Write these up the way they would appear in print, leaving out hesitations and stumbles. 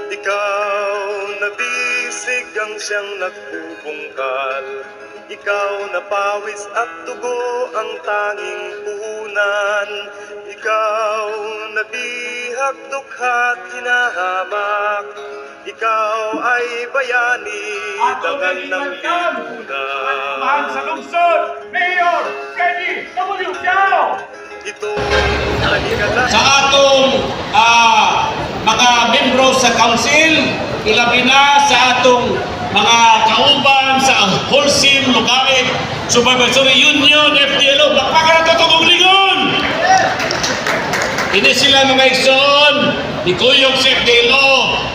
Ikaw nabisig ang siyang nagbubungkal. Ikaw na pawis at dugo ang tanging puhunan. Ikaw na bihag dukha't hinahamak. Ikaw ay bayani, dangal ng lipunan. Sa lungsod, Mayor Kenny W. Piao! Ito naligala Sa atong mga membro sa council, ilabi na sa atong mga kauban sa Holcim, Lugaid, Supervisory Union, FDLO, bakpakan na tutugong lingon! Hindi sila mga igsoon, ni Kuyog sa FDLO,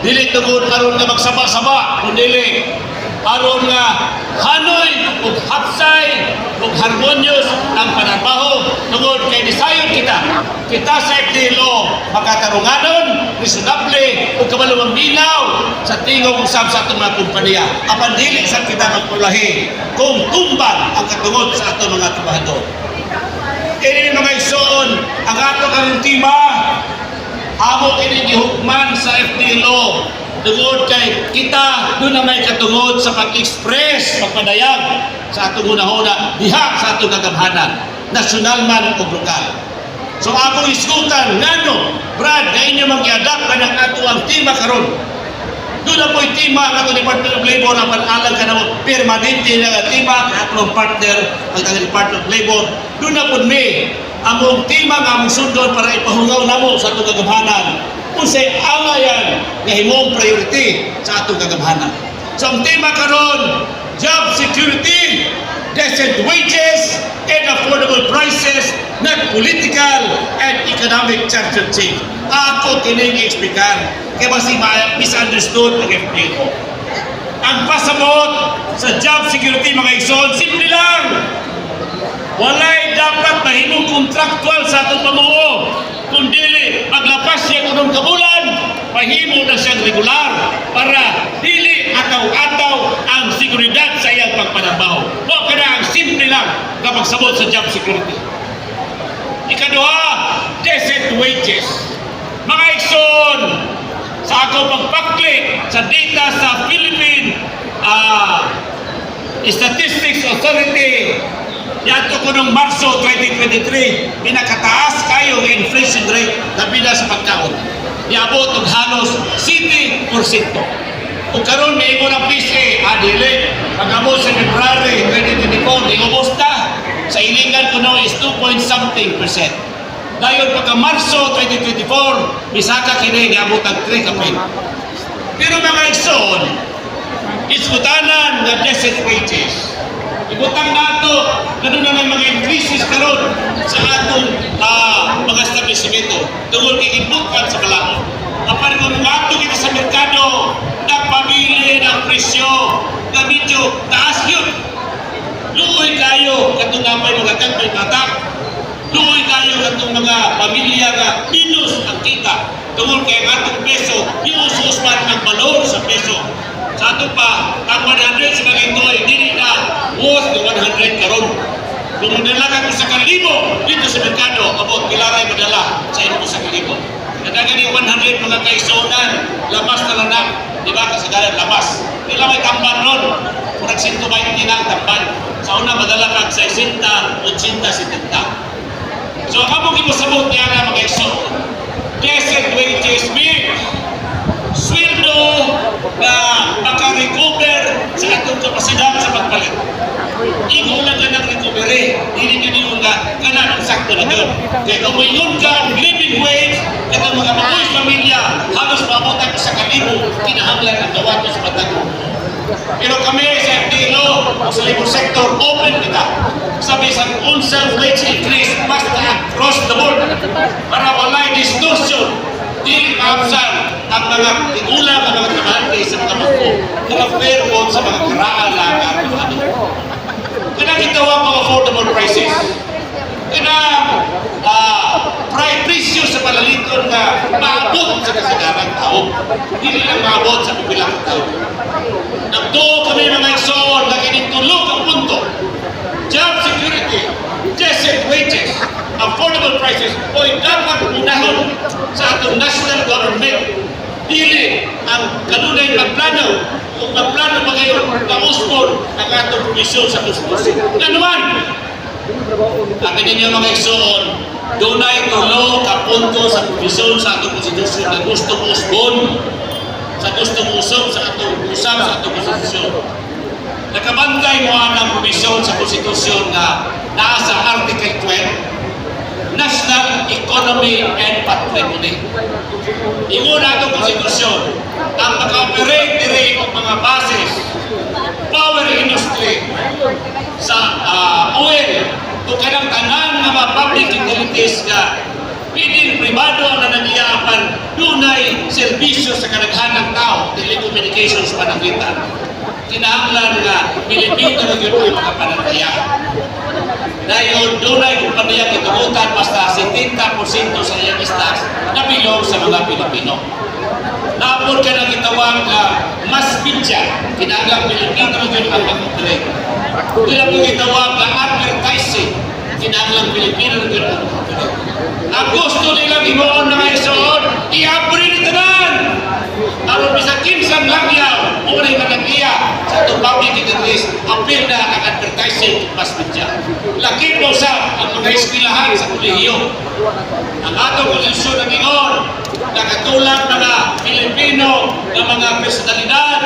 dili tugod aron nga magsaba-saba, kundili aron nga hanoy ug hapsay ug harmonious ang panarbaho tungod kay nisayon kita sa FDLO makatarunganon, reasonable ug kabalumang minaw sa tingog usab sa atong mga kompanya apan dili sa kita magpulahi kung tumbang ang katungod sa atong mga trabahador. Kini mga igsoon, ang ato karong tema amo kini gihukman sa FDLO tungod kay kita doon na may katungod sa pag-express, pagpadayag sa atong hunahuna diha sa atong kagamhanan, nasyonal man o lokal. So akong iskutan, ngano, Brad, na inyo mag-i-adapt ka ng ato ang tema karon. Doon na po'y tema ang atong Department of Labor na panalang ka na mo, permanente na tema ang atong partner, ang atong Department of Labor. Doon na po'y may among tema nga among sundon para ipahungaw na mo sa atong kagamhanan. Kung sa'y angayan nga himong priority sa atong kagamhanan. So ang tema karon, job security, decent wages, and affordable prices, not political and economic charity. Ako kining explicar, kaya basi misunderstood ang FPO. Ang pasabot sa job security mga igsoon, simple lang. Walay dapat mahimong kontraktual sa atong pamuo. Kung dili, paglapas siya kunong kabulan, mahimo na siyang regular para dili ataw-ataw ang seguridad sa iyang pagpanambaho. O kada ang simple lang na pagsabot sa job security. Ikaduha, decent wages. Mga igsoon, sa ako pagpaklik sa data sa Philippine Statistics Authority, yato ko nung Marso 2023, pinakataas kayo ang inflation rate na pila sa pagkaon. Iabot og halos 7%. Kung karon may imo ng PCA, adili, pag-abot sa February 2024, iubos na. Sa ilingan ko is 2.something%. Dayon pagka Marso 2024, bisaka kini iabot ang 3%. Pero mga igsoon, iskutanan nga decent wages. Ibutang nato, ganun na mga increases karon sa atong mga establishmento tungkol kay ibutan sa balakon. Kapag kung ato kita sa merkado, nagpamili ng presyo na medyo taas yun. Luoy kayo katong napay mga kantoy matak. Luoy kayo katong mga pamilya na minus ang kita. Tungkol kay atong peso, iusos man ang valor sa peso. Sa ato pa, ang 100 sa mga ito'y dili na worth 100 karon. Kung madala ka sa kalibo dito sa merkado, abot kilaray madala sa imo sa kalibo. Kadagan ni 100 mga kaisonan, lamas na lang na, di ba? Kasagaran lamas. Nila may tamban ron. Kung nagsinto ba yung tinang tamban, sa una madala ka sa 60, 80, 70. So, kapag imusabot niya na mga kaisonan, decent wages mean sweldo na maka-recover sa atong kapasidad sa pagpalit. Ikaw lang ka ng recovery, hindi ka niyo nga kanan ang sakto na doon. Kaya kung mayroon ka ang living wage, kaya mga mabuhay pamilya, halos mabutan ka sa kalibo, kinahanglan ang gawa sa patago. Pero kami sa FDLO o sa labor sector, open kita. Sabi sa unsang wage increase, basta across the board para walay distortion. Dili maabsan ang mga tigulang, ang mga trabahante sa mga bangko, mga fair vote sa mga karaan lang ang ano. Kaya gitawa mga affordable prices. Kaya presyo sa palaliton na maabot sa kasagarang tao. Hindi lang maabot sa pipilang tao. Nagtuo kami mga igsoon na kinitulog ang punto. Job security, decent wages, affordable prices, o dapat unahon sa atong national government. Dili ang kanunay magplano. Kung magplano pa kayo, pauspon ang atong promisyon sa konstitusyon. Nganuman, akin ninyo mga igsoon, dunay tulo ka punto sa promisyon sa atong konstitusyon na gusto mo usbon, sa gusto mo usap sa atong konstitusyon. Nakabantay mo ang promisyon sa konstitusyon na naa sa Article 12, National Economy and Patrimony. Ingon atong konstitusyon, ang maka-operate diri og mga bases, power industry, sa oil, o kanang tanan nga mga public utilities nga pwedeng privado ang nanagiyaapan dunay serbisyo sa kadaghanang tao, telecommunications panagitan. Kinahanglan nga Pilipino na yun ang mga panataya. Dahil dunay kumpanya kitugutan basta 70% sa iyang stocks na bilog sa mga Pilipino. Napon ka na gitawag na mass media, kinahanglan Pilipino na yun ang mag-operate. Kaya po gitawag na advertising, kinahanglan Pilipino na yun ang mag-operate. Ang gusto nilang imoon na may soon, i-abri ni tanan! Aron bisa kinsang langyaw, muna yung nagkiya sa itong public interest, appeal na ang advertising mas media. Laki mo sa ang mga eskwelahan sa kolehiyo. Ang atong kolehiyo ng ingon, nakatulad mga Pilipino na mga personalidad,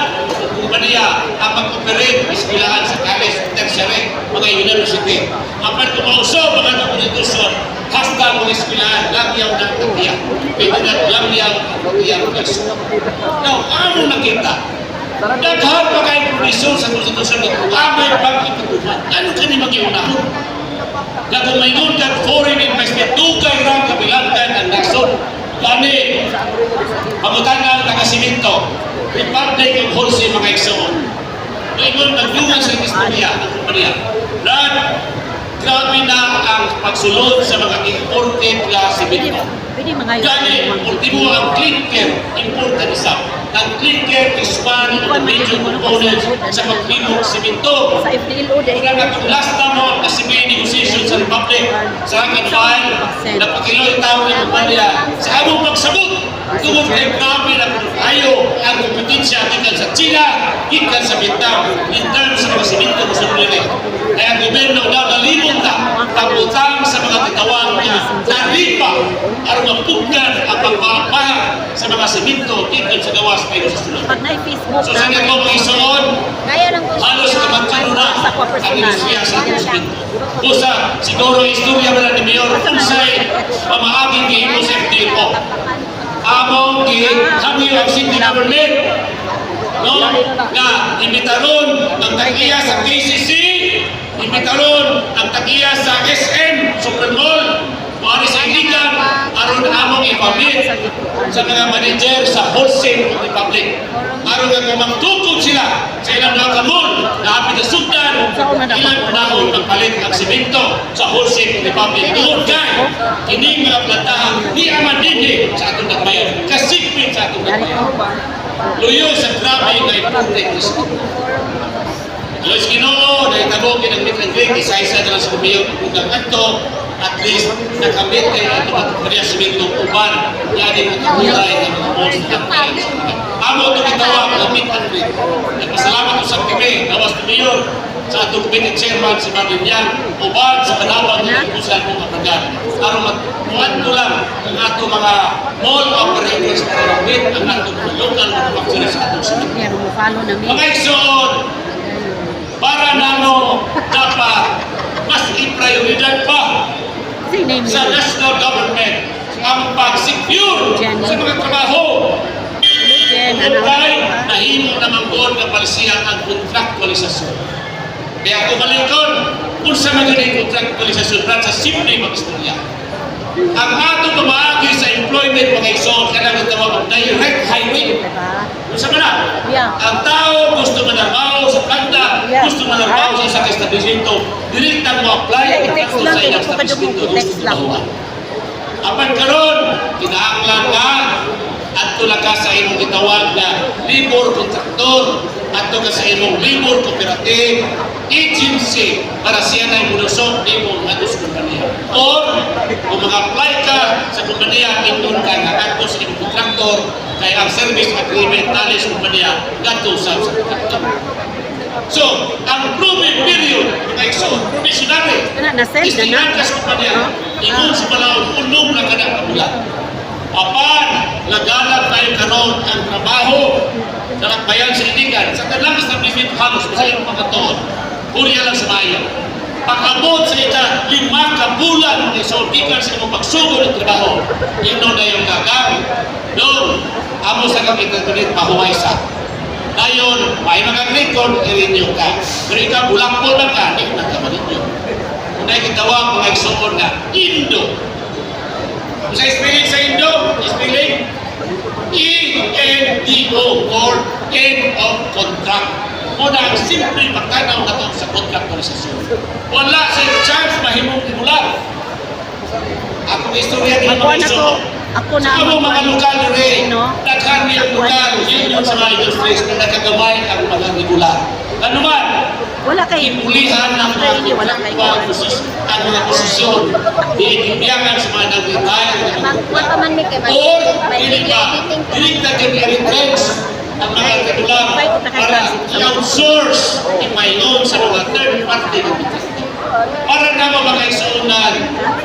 kumpanya ang mag-operate eskwelahan sa college, tertiary, mga university. Apan kung mauso mga itong konstitusyon, hasta mga eskwelahan, langyaw ng katiya. Pwede na langyaw ng katiya. Now, ano nakita? Daghan pa kayo provision sa konstitusyon ni Amay pag-ipatuman. Ano ka ni mag-iunahon? Na kung may nundan foreign investment, dugay lang kabilangkan ang naksyon. Gani, pamutan na ang taga-siminto, Republic of Wholesale mga igsoon. Ngayon, nagdungan sa istorya ng kumpanya. Brad, grabe na ang pagsulod sa mga imported na siminto. Gani, ultimo ang clinker, important isa. Ang clinker is one of the major components sa paglimog siminto. Sa FDLO dahil Kaya nga itong last na mo, kasi may negotiation sa Republic, sa akin file, napakiloy tao ng kumpanya, sa among pagsabot, tungkol kay grabe na ayaw ang kompetensya gikan sa China, gikan sa Vietnam, in terms sa mga siminto mo sa Pilipinas. Kaya ang gobyerno daw nalimot na pagutang sa mga titawang niya, naripa, at mapugnan ang pagpapahag sa mga siminto, gikan sa gawas kayo sa sunod. pag na-Facebook So sa nga mga isuon, kaya lang halos kamagkano na sa kwa ang personal. industriya sa atong siminto. Usa, siguro istorya ba na ni Mayor Unsay, pamaaging gihimo sa FDO. Among gihangyo ang city government, no, nga imbitaron ang tagiya sa KCC, imbitaron ang tagiya sa SM, Supreme Mall, Maari sa Indigan, aron among ipamit sa mga manager sa Wholesale Republic. Aron nga kung magtukod sila sa ilang mga kamon na hapit na sugdan, ilang panahon magpalit ang simento sa Wholesale Republic. Doon kay, kining mga plantahan, di aman din sa atong nagbayan, kasigpit sa atong nagbayan. Luyo sa grabe nga ipuntek ni Sino. Luyo sa Ginoo, na itabogin ang mitang Greek, isa-isa na lang sa kumiyo kung kanto, at least nakamit kayo ang mga kumpanya simento uban, yani makamulay ng mga malls na nagbayan. Amo ito gitawag ng mitang Greek. Nagpasalamat ko sa kami, gawas na mayor, sa atong committee chairman si Marvin Yan, uban sa kanabang ng kusan mong kapagan. Aron magmuan ko lang ang atong mga mall operators para mag-meet ang atong mga local manufacturers sa atong simento. Yan, follow na Mga igsoon, para nano dapat mas i-prioridad pa sa national government ang pag-secure sa mga trabaho. Dahil nahimo naman doon ng palisihan ang contractualisasyon. Kaya kung malikon, kung sa magaling contractualisasyon, sa simple mag-istorya. Ang atong pamaagi sa employment mga igsoon, kailangan tawag direct hiring. Kung sa mana, ang tao gusto manarbaho sa planta, gusto manarbaho sa isang establishmento, direktang mo apply I-text sa lang, isang ito pa establishmento dyan, i-text lang. Apan karon, kinahanglan ka at tulad ka sa imong gitawag na labor contractor ato ka sa imong labor cooperative agency para siya na imunusok imong atos kumpanya. Or kung mag-apply ka sa kumpanya, indon ka nga ato sa imong kontraktor kay ang service agreement tali sa kumpanya gato sa kontraktor. So, ang proving period, mga iso, provisionary, Na-send na istinan ka sa kumpanya, ingon sa palawag, unom na ka na kabulan. Apan, nagalag tayo karon ang trabaho na nagbayan sa iligan sa talang establishment halos sa iyong mga toon. Puriya lang sa bayan. Pag-abot sa ita, 5 ka bulan ng isortikan sa imong pagsugod ng trabaho. Ino na yung gagang. Doon, amo sa kapitan mahuway sa. Ngayon, may mag-record, i-renew ka. Pero ikaw, bulak-bul lang ka, hindi na ka ma-renew. Kung nakikitawa, mga igsoon na, Indo. Sa spelling sa Indo, spelling E-N-D-O or end of contract. Muna ang simple pagtanaw na ito sa contractualization. Wala sa chance mahimong titular. Ako istorya din mga iso. Ako na sa among mga lokal rin, no? daghan niyang lokal, yun sa mga industries na nakagamay ang mga regular. Ano man, Wala kay ipulihan ng mga hindi wala kay ang mga posisyon, diintindihan sa mga nag-retire na mga Wala man may kay or hindi ba, hindi na kami retrench ang mga regular para i-outsource, ipayon sa mga third party na para naman mga isuunan,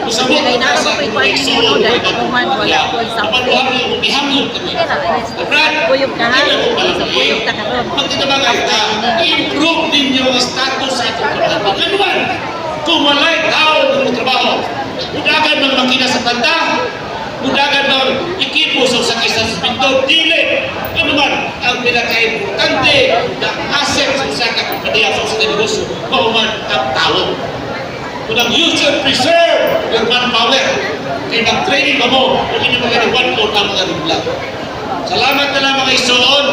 usabot ko na sa mga isuun na ipagpapalya, kapaluhan mo, ihamlong kami. Brad, Kuyog na ha? hindi mo pala Kuyog na ka ron. magkitabagay na, i-improve ninyo ang status sa ating trabaho. Ano man, kung wala'y tao ng trabaho, udagan ng makina sa tanda, udagan ng ekipo sa sakay sa pinto, dili. Ano man, ang pinaka-importante na asset sa isa ka kumpanya sa sa negosyo, pauman ang tao. Kung ang you should preserve your manpower, kaya mag-training ka mo, kung hindi magkaliwan mo ng mga regular. Salamat na lang mga isuon,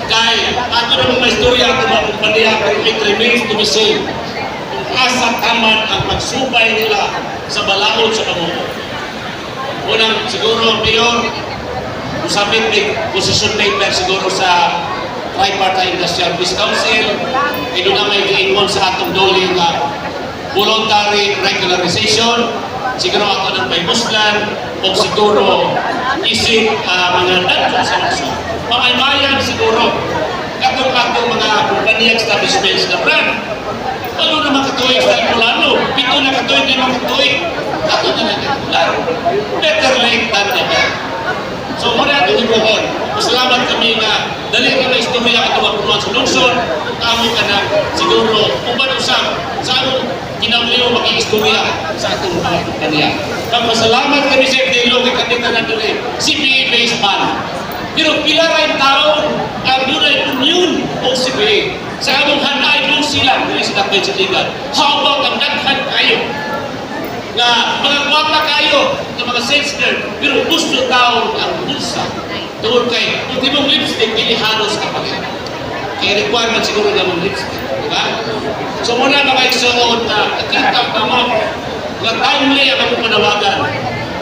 kay ato na mga istorya at mga kumpanya, pero it remains to be seen. Kung asa taman ang pagsubay nila sa balaod sa pamuno. Unang siguro, Mayor, usapin may position paper siguro sa Tripartite Industrial Peace Council, ay doon na may giingon sa atong doli nga voluntary regularization, siguro ako ng paymuslan, o siguro isip mga dadyo sa naso. Pangaymayan siguro, katong mga kumpanya establishments na brand, ano naman katuig sa Imulano? 7 na katuig, 5 katuig. Ato na nagkatular. Better late than never. So, muna ito ibuhon. Masalamat kami na dali na istorya at mga sa lungsod. Amo ka na siguro kung ba usap sa among kinauliw maging istorya sa atong mga kumpanya. Masalamat kami sa FDLO kay kanita na doon CPA-based man. Pero pila rin tao ang dunay union o CPA. Sa among hanay doon sila kung sila kayo sa ligan. How about ang daghan kayo? Na mga kwapa kayo ng mga sales girl, pero gusto tao ang bulsa. Doon kay, kung di mong lipstick, inihalos ka pa rin. Kaya requirement siguro na mong lipstick. Diba? So muna mga igsoon na nakita ka mo, na timely ang akong panawagan.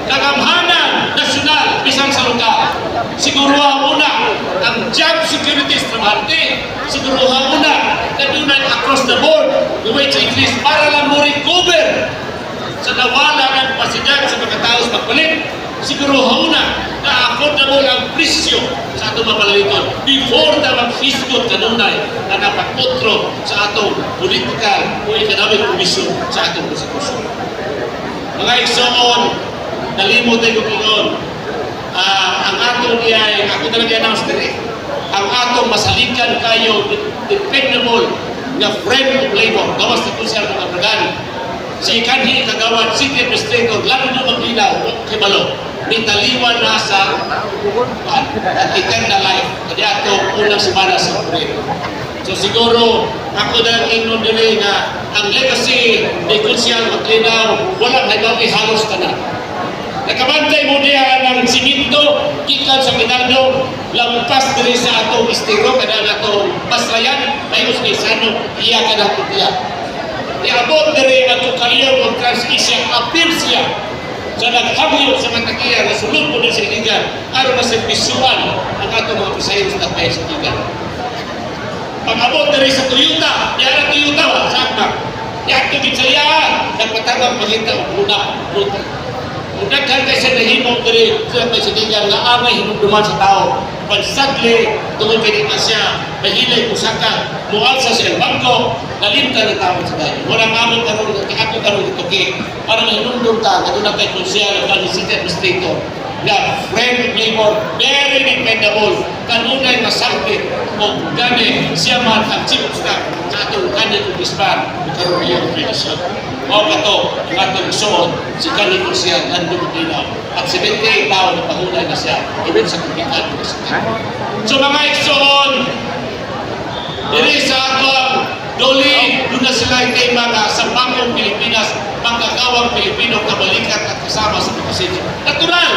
Kagamhanan nasyonal, bisang sa lugar. Siguruhan muna ang job securities trabahante. Siguruhan muna na dunay across the board, the way to increase para lang mo recover sa nawala ng pasidad sa mga tao sa pagpalit. Siguro hauna na affordable ang presyo sa atong mapalaliton before na mag-fisgot kanunay na napakotro sa atong political o economic commission sa atong konstitusyon. Mga igsoon, nalimot ay kukinon, ang atong iyay, ako talaga announce din ang atong masalikan kayo, dependable na friend of labor, gawas na kung siya mga brigado. Si kanhi kagawad city administrator lalo na maglinaw kibalo mitaliwan na sa eternal life kaya ato unang semana sa Abril. So siguro ako na inon dili nga ang legacy ni Kunsyal Maglinaw wala na halos tanan. Nakabantay mo diya ng siminto gikan sa Minaldo lampas diri sa atong estero kada atong paslayan ayon sa isano iya kada tiya. Iabot diri ang tukayo ng Trans-Asia appeal siya sa naghamyo sa matakiya na sulod po din sa iligan aron na servisyuan ang atong mga pasahero sa tayo sa iligan. pag-abot na rin sa Toyota, yan ang Toyota, sakta. Yan ito ginsaya, nagpatawag maghinta o ruta. Kung nagkan kayo sa nahimong diri sa presidente nga amay hinumduman sa tao. Pagsagli, tungkol kay na siya, mahilay kung saka, mualsa sa bangko, nalimta ng tao sa tayo. Walang amon karoon, ako karoon ito para mahinumdum ta, katulad kay Konsyal, Pag-City Administrator, nga friend neighbor, very dependable, kanunay masakit, o gani siya man ang chief of staff sa atong kanil congressman, karoon niya ang relasyon. O kato, ang atong suod, si kanil Konsyal, nandun dinaw. At 78 tao na pahulay na siya, even sa kumitan ko sa So mga iksoon, diri sa atong doli, doon na sila kay mga sa Bangkong Pilipinas, manggagawang Pilipino kabalikat at kasama sa Pilipinas. Natural!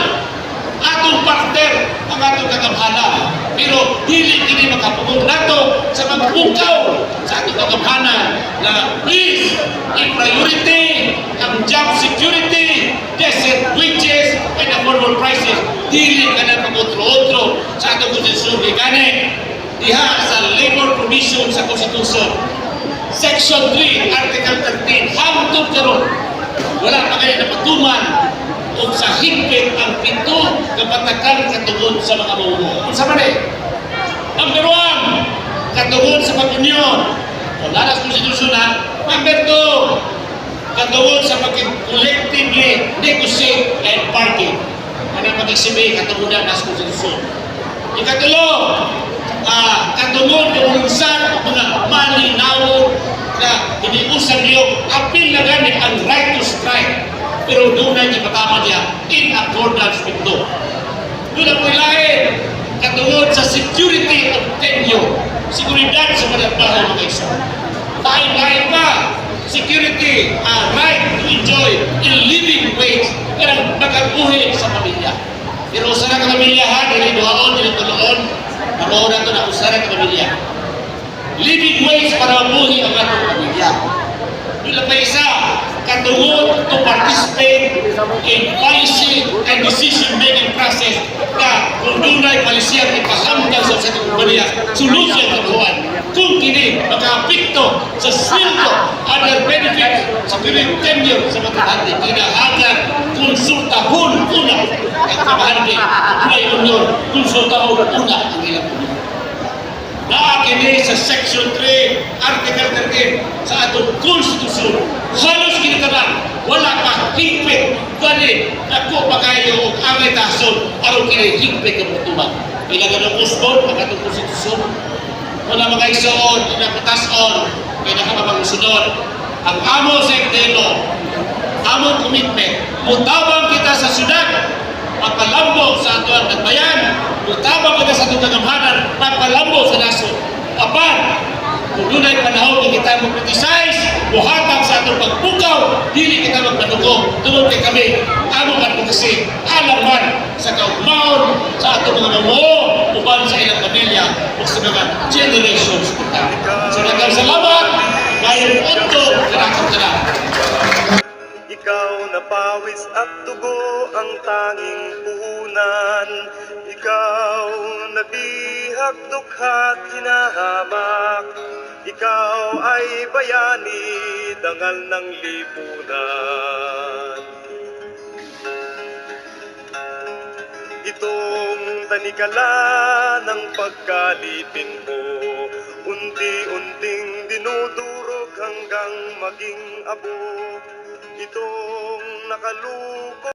Atong partner ang atong kagamhanan. Pero dili kini makapugong nato sa magbukaw sa atong kagamhanan na please, i-priority ang job security, decent wages, and affordable prices. Dili ka na pag-otro-otro sa atong konstitusyon. Gani, diha sa labor provision sa konstitusyon. Section 3, Article 13, hangtod karon. Wala pa kayo napatuman kung sa higpit ang pito kapatakan katungod sa mga mamuno. Kung sa mali, number 1, katungod sa pag-union. Kung naras konstitusyon na, number 2, katungod sa pag-collectively negotiate and bargain. Ano pag-isibi katungod na sa konstitusyon. Ikatulo, katungod ng unsan mga malinaw na iniusap niyo, apil na ganit ang right to strike. Pero doon na ipatama niya in accordance with law. Doon na po ilahin, katungod sa security of tenure, seguridad sa mga trabaho mga iso. Lain-lain pa, security, right to enjoy a living wage, karang magkabuhi sa pamilya. Pero usara ka pamilya ha, dili duhaon, dili tuloon, ako na ito na usara ka pamilya. Living wage para mabuhi ang atong pamilya. Doon na pa isa, katungod to participate in policy and decision-making process na kung doon na'y palisiyang ipahamdan sa atong pamilya, solusyon ng buwan. Kung kini maka-apikto sa sweldo, other benefits, sa period tenure sa matahandi, kinahagan konsultahon una ang kamahandi, may union, konsultahon una ang ilang union. Naakini sa Section 3, Article 13 sa atong konstitusyon. Halos kinitanan, wala pa higpit. Gani, ako pa kayo o amay tason, aron kini higpit ka mutuman. Ilagan ng usbon, ang atong konstitusyon. Wala mga isoon, inapatason, kaya nakamamangusunod. Ang amo sa ekdeno, among commitment, mutabang kita sa syudad, magpalambo sa ato ang nagbayan, mutabang kita sa atong kagamhanan, magpalambo sa nasod. Apan, kung doon ay panahon na kita mag-criticize, buhatang sa atong pagpukaw, dili kita magpanugo, doon kay kami, among advocacy, alaman sa kaugmaon, sa atong mga mamuo, uban sa ilang pamilya, o sa mga generations kita. So, nagkasalamat, ngayon punto, kanakang ka na. Ikaw na pawis at dugo ang tanging puhunan. Ikaw na bihag dukha't hinahamak. Ikaw ay bayani, dangal ng lipunan. Itong tanikala ng pagkalipin mo, unti-unting dinudurog hanggang maging abo. Itong nakaluko